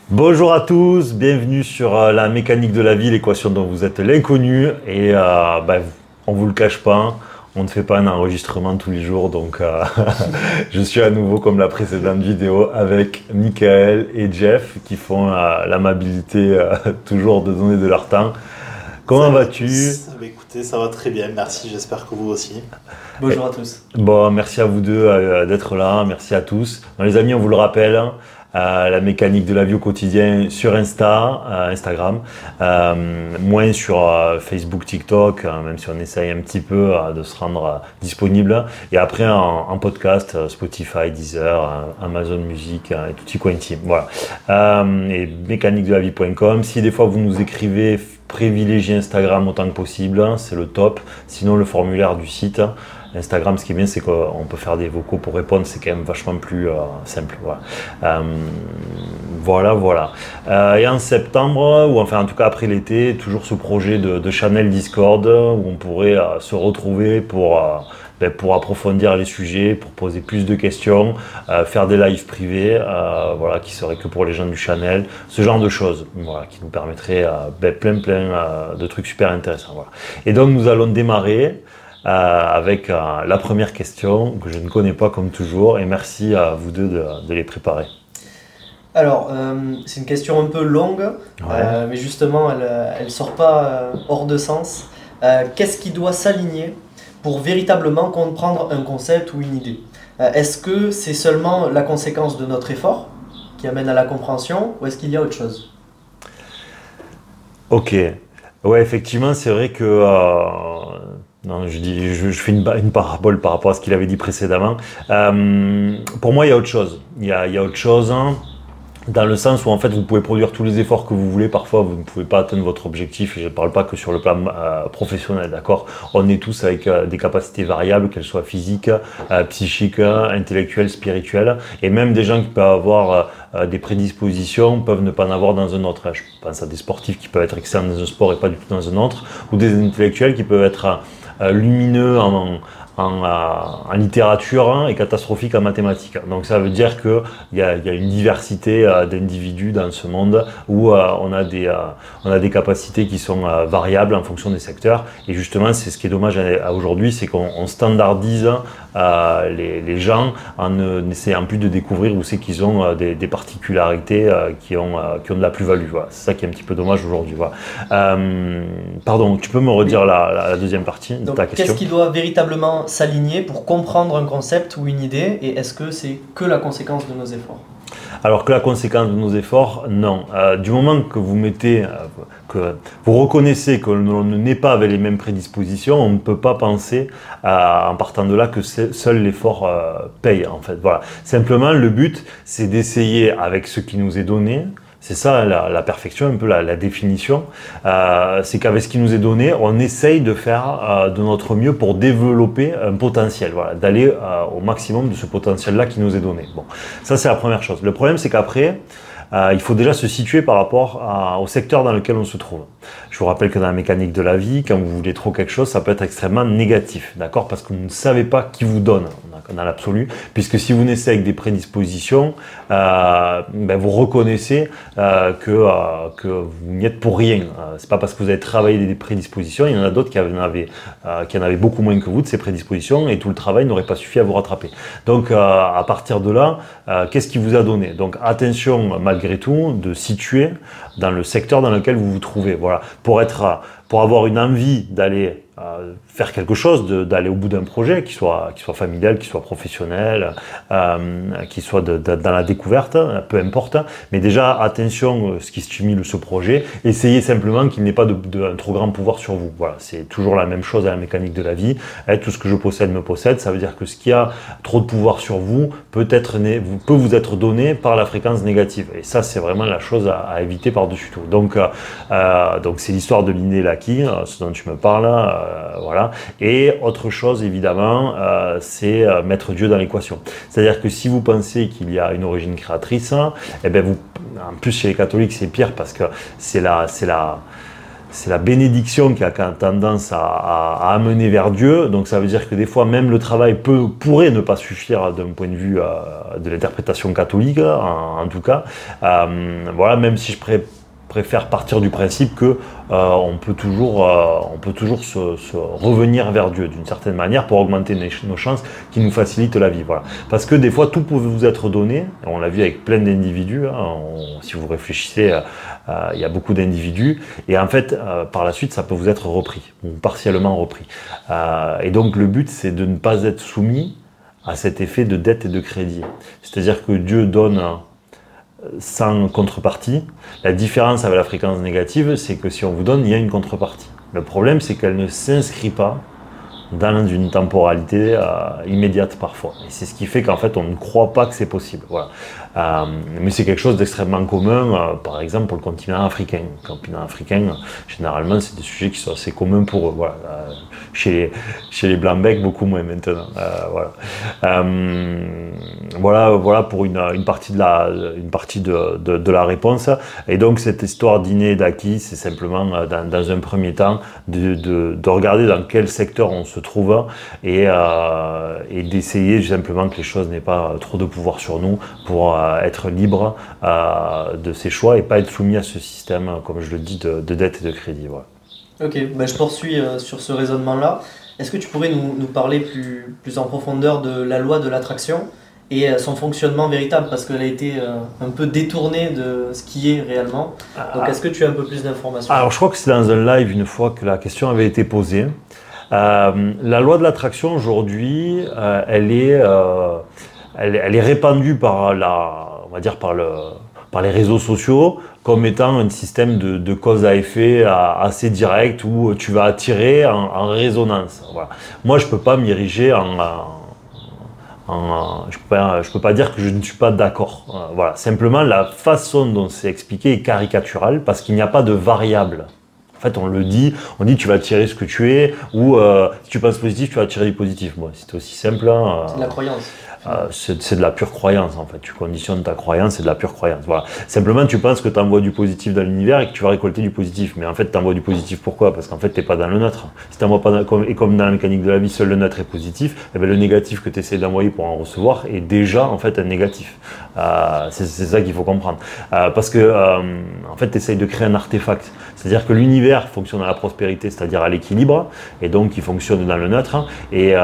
Bonjour à tous, bienvenue sur la mécanique de la vie, l'équation dont vous êtes l'inconnu. Et on vous le cache pas, on ne fait pas un enregistrement tous les jours, donc je suis à nouveau comme la précédente vidéo avec Michael et Jeff qui font l'amabilité toujours de donner de leur temps. Comment vas-tu? Écoutez, ça va très bien, merci, j'espère que vous aussi. Bonjour à tous. Bon, merci à vous deux d'être là, merci à tous. Bon, les amis, on vous le rappelle, la mécanique de la vie au quotidien sur Instagram, moins sur Facebook, TikTok, même si on essaye un petit peu de se rendre disponible. Et après en podcast, Spotify, Deezer, Amazon Music et tutti quanti. Voilà. Et mécaniquedelavie.com. Si des fois vous nous écrivez, privilégiez Instagram autant que possible, c'est le top. Sinon, le formulaire du site. Instagram, ce qui est bien, c'est qu'on peut faire des vocaux pour répondre, c'est quand même vachement plus simple. Voilà. Et en septembre, ou enfin en tout cas après l'été, toujours ce projet de channel Discord où on pourrait se retrouver pour approfondir les sujets, pour poser plus de questions, faire des lives privés, qui seraient que pour les gens du channel, ce genre de choses, qui nous permettraient plein de trucs super intéressants. Voilà. Et donc nous allons démarrer avec la première question que je ne connais pas comme toujours, et merci à vous deux de les préparer. Alors, c'est une question un peu longue, mais justement elle sort pas hors de sens. Qu'est-ce qui doit s'aligner pour véritablement comprendre un concept ou une idée? Est-ce que c'est seulement la conséquence de notre effort qui amène à la compréhension, ou est-ce qu'il y a autre chose? Ok, ouais, effectivement, c'est vrai que non, je fais une parabole par rapport à ce qu'il avait dit précédemment. Pour moi, il y a autre chose. Il y a autre chose, hein, dans le sens où en fait vous pouvez produire tous les efforts que vous voulez. Parfois, vous ne pouvez pas atteindre votre objectif. Et je ne parle pas que sur le plan professionnel, d'accord. On est tous avec des capacités variables, qu'elles soient physiques, psychiques, intellectuelles, spirituelles, et même des gens qui peuvent avoir des prédispositions peuvent ne pas en avoir dans un autre. Je pense à des sportifs qui peuvent être excellents dans un sport et pas du tout dans un autre, ou des intellectuels qui peuvent être lumineux en littérature et catastrophique en mathématiques. Donc ça veut dire qu'il y a une diversité d'individus dans ce monde où on a des capacités qui sont variables en fonction des secteurs. Et justement, c'est ce qui est dommage aujourd'hui, c'est qu'on standardise les gens en essayant plus de découvrir où c'est qu'ils ont des particularités qui ont de la plus-value. Voilà. C'est ça qui est un petit peu dommage aujourd'hui. Voilà. Pardon, tu peux me redire la deuxième partie de ta question? Qu'est-ce qui doit véritablement s'aligner pour comprendre un concept ou une idée, et est-ce que c'est que la conséquence de nos efforts? Alors que la conséquence de nos efforts, non. Du moment que vous mettez, que vous reconnaissez que l'on n'est pas avec les mêmes prédispositions, on ne peut pas penser, en partant de là, que seul l'effort paye, en fait. Voilà. Simplement, le but, c'est d'essayer avec ce qui nous est donné. C'est ça la perfection, un peu la définition. C'est qu'avec ce qui nous est donné, on essaye de faire de notre mieux pour développer un potentiel, voilà, d'aller au maximum de ce potentiel-là qui nous est donné. Bon, ça c'est la première chose. Le problème, c'est qu'après, il faut déjà se situer par rapport au secteur dans lequel on se trouve. Je vous rappelle que dans la mécanique de la vie, quand vous voulez trop quelque chose, ça peut être extrêmement négatif, d'accord? Parce que vous ne savez pas qui vous donne dans l'absolu, puisque si vous naissez avec des prédispositions, vous reconnaissez que vous n'y êtes pour rien. C'est pas parce que vous avez travaillé des prédispositions, il y en a d'autres qui en avaient beaucoup moins que vous de ces prédispositions, et tout le travail n'aurait pas suffi à vous rattraper. Donc à partir de là, qu'est-ce qui vous a donné? Donc attention malgré tout de situer dans le secteur dans lequel vous vous trouvez. Voilà, pour avoir une envie d'aller faire quelque chose, d'aller au bout d'un projet, qui soit familial, qui soit professionnel, qui soit dans la découverte, peu importe. Mais déjà, attention, ce qui stimule ce projet, essayez simplement qu'il n'ait pas un trop grand pouvoir sur vous. Voilà, c'est toujours la même chose à la mécanique de la vie. Tout ce que je possède me possède. Ça veut dire que ce qui a trop de pouvoir sur vous peut vous être donné par la fréquence négative. Et ça, c'est vraiment la chose à éviter par-dessus tout. Donc c'est l'histoire de l'inné et l'acquis, ce dont tu me parles. Voilà. Et autre chose, évidemment, c'est mettre Dieu dans l'équation. C'est-à-dire que si vous pensez qu'il y a une origine créatrice, en plus chez les catholiques c'est pire parce que c'est c'est la bénédiction qui a tendance à amener vers Dieu. Donc ça veut dire que des fois, même le travail pourrait ne pas suffire d'un point de vue de l'interprétation catholique, en tout cas. Voilà, même si je préfère partir du principe que on peut toujours se revenir vers Dieu d'une certaine manière pour augmenter nos chances, qui nous facilite la vie. Voilà. Parce que des fois, tout peut vous être donné. On l'a vu avec plein d'individus. Si vous réfléchissez, il y a beaucoup d'individus. Et en fait, par la suite, ça peut vous être repris, ou partiellement repris. Et donc, le but, c'est de ne pas être soumis à cet effet de dette et de crédit. C'est-à-dire que Dieu donne sans contrepartie. La différence avec la fréquence négative, c'est que si on vous donne, il y a une contrepartie. Le problème, c'est qu'elle ne s'inscrit pas dans une temporalité immédiate parfois. Et c'est ce qui fait qu'en fait, on ne croit pas que c'est possible. Voilà. Mais c'est quelque chose d'extrêmement commun, par exemple, pour le continent africain. Le continent africain, généralement, c'est des sujets qui sont assez communs pour eux. Voilà. Chez les Blancs-Becs, beaucoup moins maintenant. Voilà pour une partie de la réponse. Et donc, cette histoire d'inné et d'acquis, c'est simplement, dans un premier temps, de regarder dans quel secteur on se trouve et d'essayer simplement que les choses n'aient pas trop de pouvoir sur nous pour être libre de ses choix et pas être soumis à ce système, comme je le dis, de dette et de crédit. Voilà. Ok, je poursuis sur ce raisonnement-là. Est-ce que tu pourrais nous parler plus en profondeur de la loi de l'attraction et son fonctionnement véritable, parce qu'elle a été un peu détournée de ce qui est réellement. Donc est-ce que tu as un peu plus d'informations? Alors je crois que c'est dans un live une fois que la question avait été posée. La loi de l'attraction aujourd'hui, elle est répandue par les réseaux sociaux comme étant un système de cause à effet assez direct où tu vas attirer en résonance. Voilà. Moi, je peux pas m'ériger je peux pas dire que je ne suis pas d'accord. Voilà. Simplement, la façon dont c'est expliqué est caricaturale parce qu'il n'y a pas de variable. En fait, on dit tu vas attirer ce que tu es, ou si tu penses positif, tu vas attirer du positif. Bon, c'est aussi simple. C'est de la croyance. C'est de la pure croyance en fait, tu conditionnes ta croyance, c'est de la pure croyance. Voilà. Simplement tu penses que tu envoies du positif dans l'univers et que tu vas récolter du positif, mais en fait tu envoies du positif pourquoi? Parce qu'en fait tu n'es pas dans le neutre. Si tu pas comme dans la mécanique de la vie, seul le neutre est positif, et bien le négatif que tu essaies d'envoyer pour en recevoir est déjà en fait un négatif. C'est ça qu'il faut comprendre. Parce que en fait tu essaies de créer un artefact, c'est-à-dire que l'univers fonctionne à la prospérité, c'est-à-dire à l'équilibre, et donc il fonctionne dans le neutre, et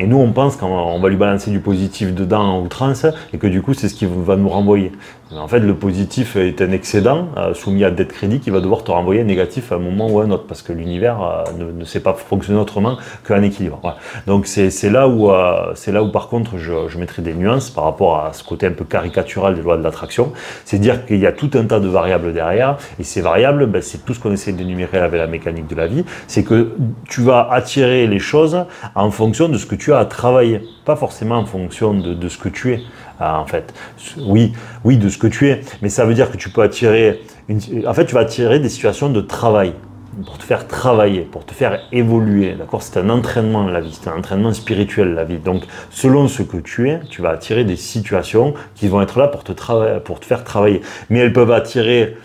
nous on pense qu'on va lui balancer du positif dedans en outrance et que du coup c'est ce qui va nous renvoyer. Mais en fait le positif est un excédent soumis à dette crédit qui va devoir te renvoyer un négatif à un moment ou à un autre parce que l'univers ne sait pas fonctionner autrement qu'un équilibre. Voilà. Donc c'est là où par contre je mettrai des nuances par rapport à ce côté un peu caricatural des lois de l'attraction. C'est dire qu'il y a tout un tas de variables derrière et ces variables c'est tout ce qu'on essaie d'énumérer avec la mécanique de la vie, c'est que tu vas attirer les choses en fonction de ce que tu as à travailler, pas forcément en fonction de ce que tu es. En fait, oui, de ce que tu es, mais ça veut dire que tu peux attirer, en fait, tu vas attirer des situations de travail pour te faire travailler, pour te faire évoluer, d'accord? C'est un entraînement la vie, c'est un entraînement spirituel la vie. Donc, selon ce que tu es, tu vas attirer des situations qui vont être là pour te faire travailler. Mais elles peuvent attirer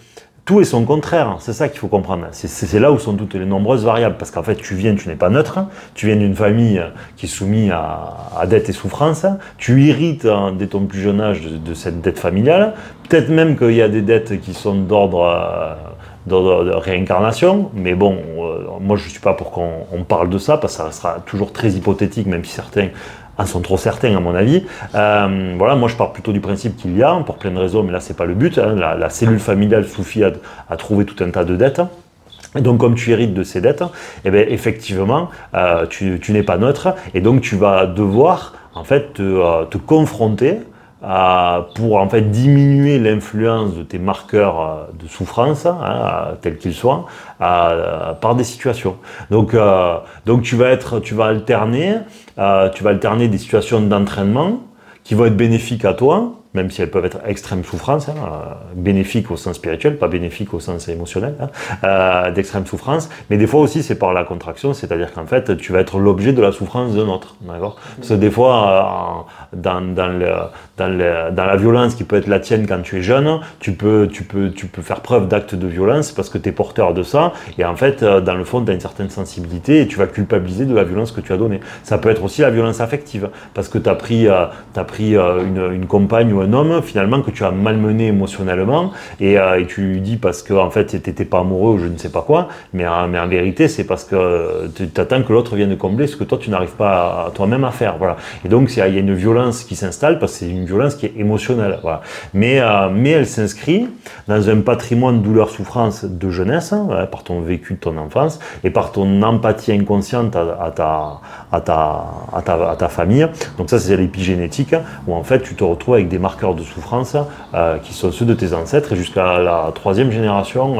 tout et son contraire, c'est ça qu'il faut comprendre. C'est là où sont toutes les nombreuses variables, parce qu'en fait, tu n'es pas neutre, tu viens d'une famille qui est soumise à dette et souffrance, tu hérites dès ton plus jeune âge de cette dette familiale, peut-être même qu'il y a des dettes qui sont d'ordre de réincarnation, mais bon, moi je ne suis pas pour qu'on parle de ça, parce que ça restera toujours très hypothétique, même si certains en sont trop certains à mon avis. Voilà, moi je pars plutôt du principe qu'il y a, pour plein de raisons, mais là c'est pas le but, la cellule familiale suffit à trouver tout un tas de dettes. Et donc comme tu hérites de ces dettes, eh bien, effectivement, tu n'es pas neutre, et donc tu vas devoir en fait te confronter pour en fait diminuer l'influence de tes marqueurs de souffrance, tels qu'ils soient, par des situations. Donc tu vas alterner des situations d'entraînement qui vont être bénéfiques à toi, même si elles peuvent être extrême souffrance, bénéfiques au sens spirituel, pas bénéfiques au sens émotionnel, d'extrême souffrance, mais des fois aussi c'est par la contraction, c'est-à-dire qu'en fait tu vas être l'objet de la souffrance d'un autre, d'accord? Parce que des fois, dans dans la violence qui peut être la tienne quand tu es jeune, tu peux faire preuve d'actes de violence parce que tu es porteur de ça, et en fait, dans le fond, tu as une certaine sensibilité et tu vas culpabiliser de la violence que tu as donnée. Ça peut être aussi la violence affective, parce que tu as pris une compagne ou un homme, finalement, que tu as malmené émotionnellement, et tu lui dis parce que en fait, tu n'étais pas amoureux ou je ne sais pas quoi, mais en vérité, c'est parce que tu attends que l'autre vienne combler ce que toi, tu n'arrives pas toi-même à faire. Voilà. Et donc, il y a une violence qui s'installe parce que c'est une violence qui est émotionnelle. Voilà. Mais elle s'inscrit dans un patrimoine de douleur-souffrance de jeunesse, hein, par ton vécu de ton enfance et par ton empathie inconsciente à ta famille. Donc ça, c'est l'épigénétique, où en fait, tu te retrouves avec des marqueurs de souffrance qui sont ceux de tes ancêtres, et jusqu'à la 3e génération,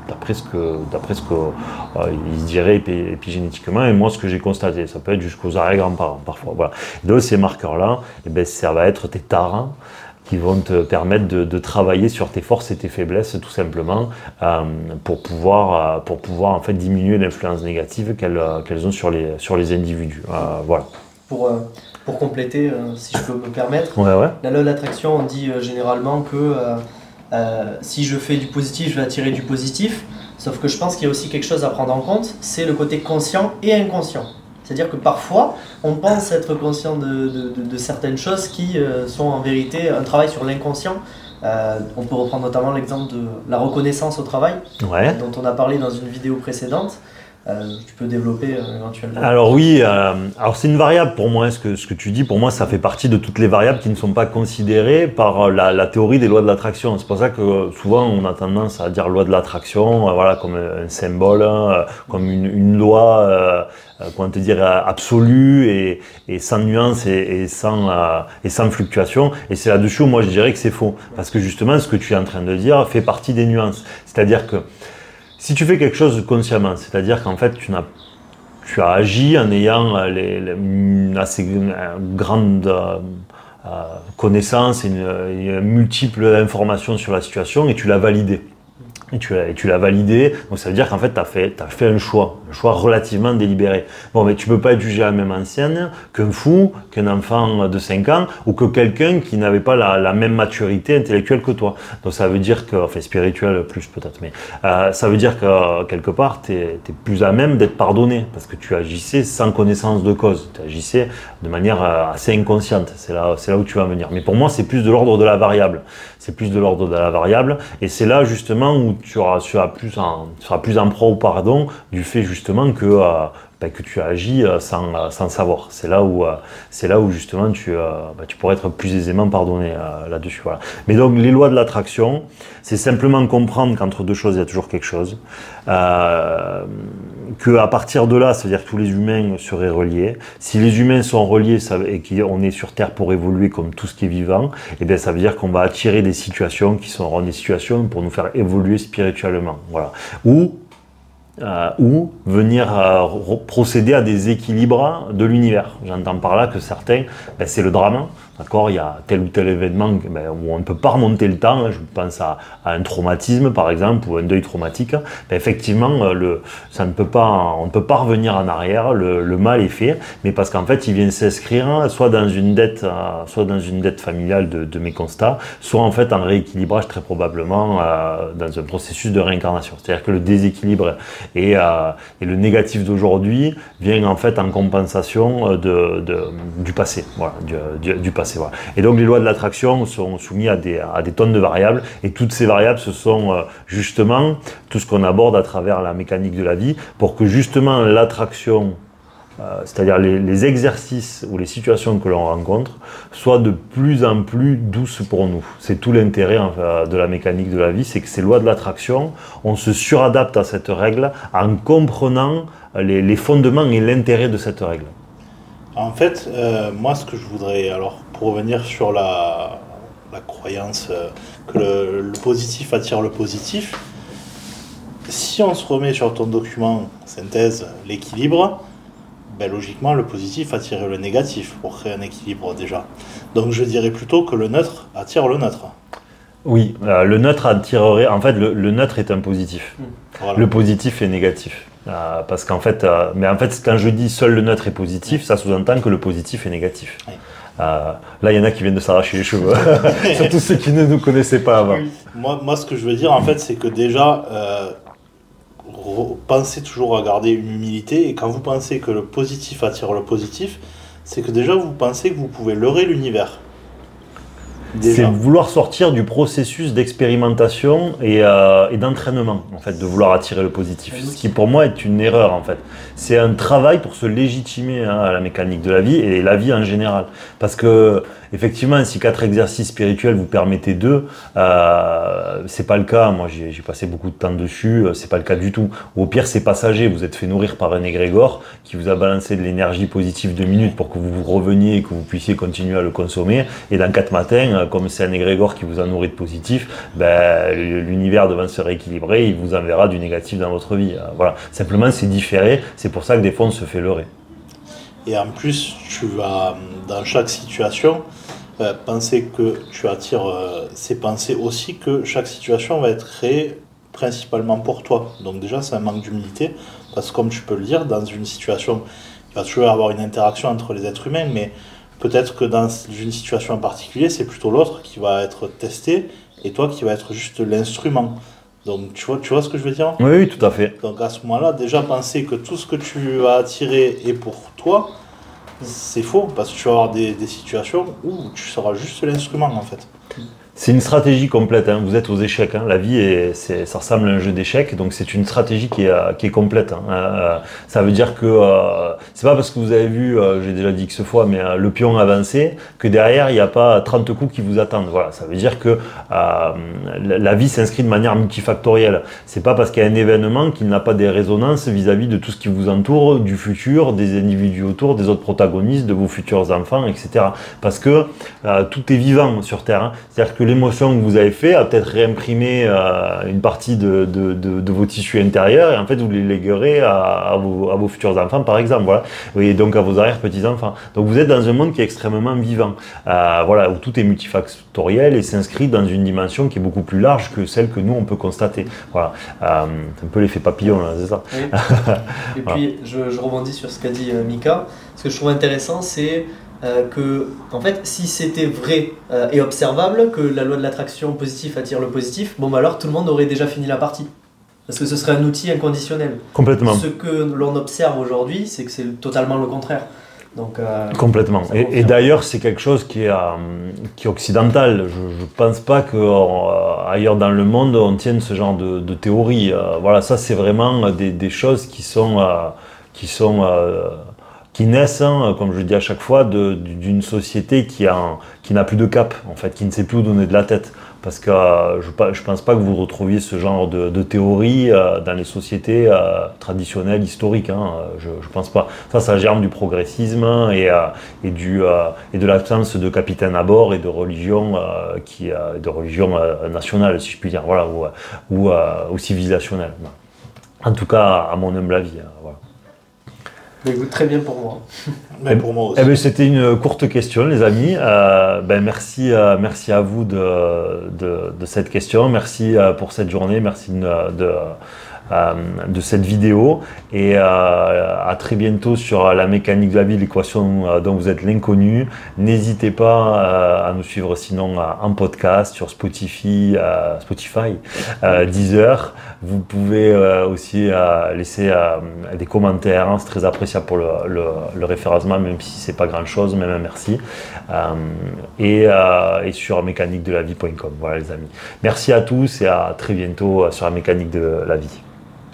d'après ce qu'ils diraient épigénétiquement, et moi, ce que j'ai constaté, ça peut être jusqu'aux arrière-grands-parents parfois. Voilà. Et donc, ces marqueurs-là, eh ben, ça va être tes tares qui vont te permettre de travailler sur tes forces et tes faiblesses, tout simplement, pour pouvoir en fait diminuer l'influence négative qu'elles ont sur les individus. Voilà. Pour compléter, si je peux me permettre, ouais. La loi de l'attraction, on dit généralement que si je fais du positif, je vais attirer du positif. Sauf que je pense qu'il y a aussi quelque chose à prendre en compte, c'est le côté conscient et inconscient. C'est-à-dire que parfois, on pense être conscient de certaines choses qui sont en vérité un travail sur l'inconscient. On peut reprendre notamment l'exemple de la reconnaissance au travail, dont on a parlé dans une vidéo précédente. Tu peux développer éventuellement. Alors oui, alors c'est une variable pour moi, ce que tu dis, pour moi ça fait partie de toutes les variables qui ne sont pas considérées par la théorie des lois de l'attraction. C'est pour ça que souvent on a tendance à dire loi de l'attraction, voilà, comme un symbole, comme une loi, comment te dire, absolue et sans nuance et sans fluctuation. Et c'est là-dessus où moi je dirais que c'est faux. Parce que justement ce que tu es en train de dire fait partie des nuances. C'est-à-dire que si tu fais quelque chose consciemment, c'est-à-dire qu'en fait tu as agi en ayant une assez grande connaissance et une multiple informations sur la situation, et tu l'as validé. Et tu l'as validé, donc ça veut dire qu'en fait, tu as fait un choix relativement délibéré. Bon, mais tu peux pas être jugé à la même enseigne qu'un fou, qu'un enfant de 5 ans, ou que quelqu'un qui n'avait pas la même maturité intellectuelle que toi. Donc ça veut dire que, enfin spirituelle plus peut-être, mais ça veut dire que quelque part, tu es plus à même d'être pardonné, parce que tu agissais sans connaissance de cause, tu agissais de manière assez inconsciente, c'est là où tu vas venir. Mais pour moi, c'est plus de l'ordre de la variable. C'est plus de l'ordre de la variable, et c'est là justement où tu seras plus en proie au pardon du fait justement que tu agis sans savoir. C'est là où justement tu pourrais être plus aisément pardonné là-dessus. Voilà. Mais donc les lois de l'attraction, c'est simplement comprendre qu'entre deux choses, il y a toujours quelque chose. Qu'à partir de là, c'est-à-dire que tous les humains seraient reliés. Si les humains sont reliés et qu'on est sur Terre pour évoluer comme tout ce qui est vivant, eh bien ça veut dire qu'on va attirer des situations qui seront des situations pour nous faire évoluer spirituellement. Voilà. Ou venir procéder à des équilibres de l'univers. J'entends par là que certains, c'est le drame. D'accord, il y a tel ou tel événement où on ne peut pas remonter le temps. Je pense à un traumatisme, par exemple, ou un deuil traumatique. Effectivement, on ne peut pas revenir en arrière. Le mal est fait, mais parce qu'en fait, il vient s'inscrire soit dans une dette familiale de mes constats, soit en fait en rééquilibrage très probablement dans un processus de réincarnation. C'est-à-dire que le déséquilibre et le négatif d'aujourd'hui vient en fait en compensation du passé, voilà, du passé. Voilà. Et donc les lois de l'attraction sont soumises à des tonnes de variables, et toutes ces variables, ce sont justement tout ce qu'on aborde à travers la mécanique de la vie, pour que justement l'attraction, c'est-à-dire les exercices ou les situations que l'on rencontre, soient de plus en plus douces pour nous. C'est tout l'intérêt de la mécanique de la vie, c'est que ces lois de l'attraction, on se suradapte à cette règle en comprenant les fondements et l'intérêt de cette règle. En fait, moi, ce que je voudrais, alors, pour revenir sur la croyance que le positif attire le positif, si on se remet sur ton document synthèse l'équilibre, logiquement, le positif attire le négatif pour créer un équilibre déjà. Donc, je dirais plutôt que le neutre attire le neutre. Oui, le neutre attirerait. En fait, le neutre est un positif. Voilà. Le positif est négatif. Parce qu'en fait, quand je dis seul le neutre est positif, ça sous-entend que le positif est négatif. Oui. Là, il y en a qui viennent de s'arracher les cheveux, surtout ceux qui ne nous connaissaient pas avant. Moi, ce que je veux dire, en fait, c'est que déjà, pensez toujours à garder une humilité. Et quand vous pensez que le positif attire le positif, c'est que déjà, vous pensez que vous pouvez leurrer l'univers. C'est vouloir sortir du processus d'expérimentation et d'entraînement, en fait, de vouloir attirer le positif. Ce qui, pour moi, est une erreur, en fait. C'est un travail pour se légitimer à la mécanique de la vie et la vie en général. Parce que, effectivement, si 4 exercices spirituels vous permettez 2, c'est pas le cas. Moi, j'ai passé beaucoup de temps dessus, c'est pas le cas du tout. Ou au pire, c'est passager. Vous êtes fait nourrir par un égrégore qui vous a balancé de l'énergie positive 2 minutes pour que vous reveniez et que vous puissiez continuer à le consommer. Et dans 4 matins, comme c'est un égrégore qui vous a nourri de positif, ben, l'univers devant se rééquilibrer, il vous enverra du négatif dans votre vie. Voilà. Simplement, c'est différé. C'est pour ça que des fois, on se fait leurrer. Et en plus, tu vas, dans chaque situation, penser que tu attires, c'est penser aussi que chaque situation va être créée principalement pour toi. Donc déjà, c'est un manque d'humilité, parce que comme tu peux le dire, dans une situation, il va toujours y avoir une interaction entre les êtres humains, mais peut-être que dans une situation en particulier, c'est plutôt l'autre qui va être testé, et toi qui va être juste l'instrument. Donc tu vois ce que je veux dire ? Oui, tout à fait. Donc à ce moment-là, déjà penser que tout ce que tu vas attirer est pour toi, c'est faux, parce que tu vas avoir des situations où tu seras juste l'instrument en fait. C'est une stratégie complète, hein. Vous êtes aux échecs, hein. La vie, ça ressemble à un jeu d'échecs, donc c'est une stratégie qui est complète, hein. Ça veut dire que c'est pas parce que vous avez vu, j'ai déjà dit X fois, mais le pion avancé, que derrière il n'y a pas 30 coups qui vous attendent. Voilà, ça veut dire que la vie s'inscrit de manière multifactorielle. C'est pas parce qu'il y a un événement qu'il n'a pas des résonances vis-à-vis de tout ce qui vous entoure, du futur, des individus autour, des autres protagonistes, de vos futurs enfants, etc. Parce que tout est vivant sur Terre, hein. C'est-à-dire que l'émotion que vous avez fait a peut-être réimprimé une partie de vos tissus intérieurs et en fait vous les léguerez à vos futurs enfants par exemple, voilà. Et donc à vos arrière-petits-enfants. Donc vous êtes dans un monde qui est extrêmement vivant, voilà, où tout est multifactoriel et s'inscrit dans une dimension qui est beaucoup plus large que celle que nous on peut constater. Voilà. C'est un peu l'effet papillon, là, c'est ça. Oui. Et puis je rebondis sur ce qu'a dit Mika. Ce que je trouve intéressant, c'est que, en fait, si c'était vrai et observable, que la loi de l'attraction positif attire le positif, bon, bah alors tout le monde aurait déjà fini la partie. Parce que ce serait un outil inconditionnel. Complètement. Ce que l'on observe aujourd'hui, c'est que c'est totalement le contraire. Donc, complètement. Et d'ailleurs, c'est quelque chose qui est occidental. Je ne pense pas qu'ailleurs dans le monde, on tienne ce genre de théorie. Voilà, ça, c'est vraiment des choses qui naissent, hein, comme je le dis à chaque fois, d'une société qui n'a plus de cap, en fait, qui ne sait plus où donner de la tête. Parce que je pense pas que vous retrouviez ce genre de théorie dans les sociétés traditionnelles, historiques. Hein, je pense pas. Ça germe du progressisme et de l'absence de capitaine à bord et de religion nationale, si je puis dire, voilà, ou civilisationnelle. En tout cas, à mon humble avis. Voilà. Mais écoute, très bien pour moi. Mais pour moi aussi. C'était une courte question, les amis. Merci à vous de cette question. Merci pour cette journée. Merci de cette vidéo. Et à très bientôt sur la mécanique de la vie, l'équation dont vous êtes l'inconnu. N'hésitez pas à nous suivre sinon en podcast sur Spotify, Deezer. Vous pouvez aussi laisser des commentaires, hein, c'est très appréciable pour le référencement, même si c'est pas grand chose, même un merci. Et sur mécaniquedelavie.com. Voilà les amis. Merci à tous et à très bientôt sur la mécanique de la vie.